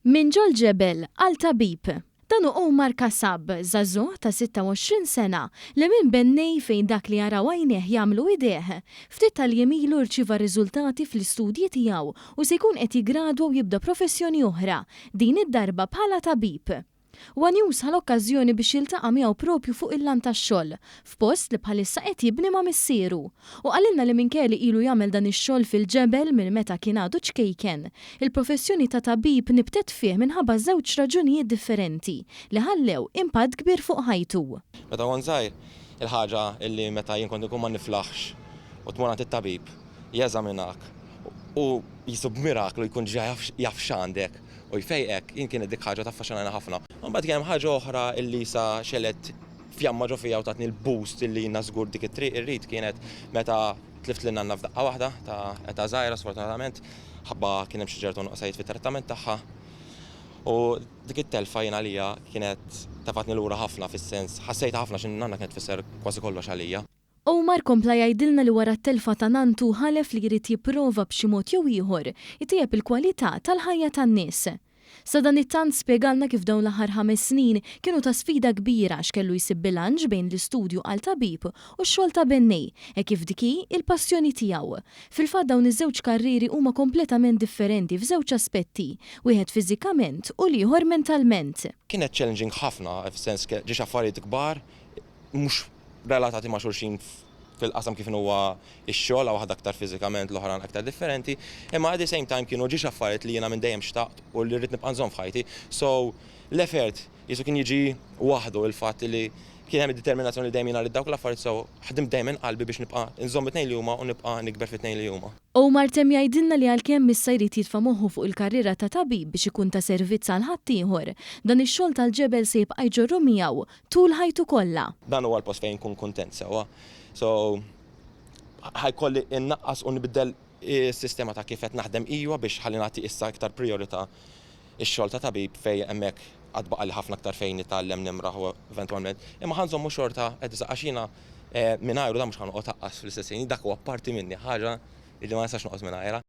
Min ġol ġebel għal tabib. Dan hu Omar Kassab, żagħżugħ ta' 26 sena li minn Bennej fejn dak li jaraw għajneh jagħmlu idejh. Ftit tal-jemilu rċieva riżultati fl-istudji tiegħu u se jkun qed jiggradwa u jibda professjoni oħra, din id-darba bħala tabib. One News ħal-okkażjoni biex jiltaqa' miegħu propju fuq il-lan tax-xogħol, f'post li bħalissa qed jibni ma' missieru. U qalilna li minkejli ilu jagħmel dan ix-xogħol fil-ġebel minn meta kien għadu ċkejken. Il-professjoni ta' tabib nibtet fih minħabba żewġ raġunijiet differenti li ħallew impatt kbir fuq ħajtu. Meta kont żgħir, il-ħaġa illi meta jien kont ikun ma niflaħx u tmur għand it-tabib jeżaminak u jisub miraklu jkun ġaj jaf x'għandek u jfejqek, jien kienet dik ħaġa taffaxxanana ħafna. Mbagħad kien hemm ħaġa oħra illi sa xelet fjamma ġo fija u tatni l-boost illi jiena żgur dik it-triq irrid kienet meta tlift lil nanna f'daqqa waħda ta' età żgħira sfortunatament ħabba kien hemm xi ġertu nuqqasajiet fit-trattament tagħha. U dik it-telfa jien għalija kienet tafatni lura ħafna fis-sens, ħassejt ħafna x'in nanna kienet tfisser kważi kollox għalija. Omar kompla jgħidilna li wara t-telfa ta' nantu ħalef li jrid jipprova b'xi mod jew ieħor itejjeb il-kwalità tal-ħajja tan-nies. Sa dan it-tant spjegalna kif dawn l-aħħar 5 snin kienu ta' sfida kbira x'kellu jsib bilanċ bejn l-istudju għal tabib u x-xogħol ta' Bennej kif diki il-passjoni tiegħu. Fil-fatt dawn iż-żewġ karrieri huma kompletament differenti f'żewġ aspetti, wieħed fiżikament u l-ieħor mentalment. Kienet challenging ħafna f'sens ġiex affarijiet kbar mhux relatati ma' xulxin fil-qasam kif huwa x-xogħol għaw waħda aktar fiżikament l-oħra aktar differenti, imma at the same time kienu ġiex affarijiet li jiena minn dejjem xtaqt u li rrid nibqa' nżomm f'ħajti. So l-effort jisu kien jiġi waħdu il-fatt li kien hemm id-determinazzjoni li dejjem jiena rid dawk l-affarijiet so ħadim dejjem qalbi biex nibqa' nżomm it-tnejn li huma u nibqa' nikber fit-tnejn li huma. Omar temm jgħidilna li għalkemm issa jrid jitfa' moħħu fuq il-karriera ta' tabib biex ikun ta' servizz għal ħaddieħor, dan ix-xogħol tal-ġebel se jibqa' jġorru miegħu tul ħajtu kollha. Dan huwa l-post fejn nkun kuntent sewwa. So ħajkolli innaqqas u nbiddel is-sistema ta' kif qed naħdem ijwa biex ħalli nagħti issa iktar priorità ix-xogħol ta' tabib fejn hemmhekk qatt baqa' li ħafna aktar fejn nitgħallem nimraħ u eventwalment. Imma ħanżommu xorta qed għax jiena mingħajru dan mhux ħanoqgħod taqqas fl-istess dak huwa parti minni ħaġa li ma nistax noqgħod mingħajrha.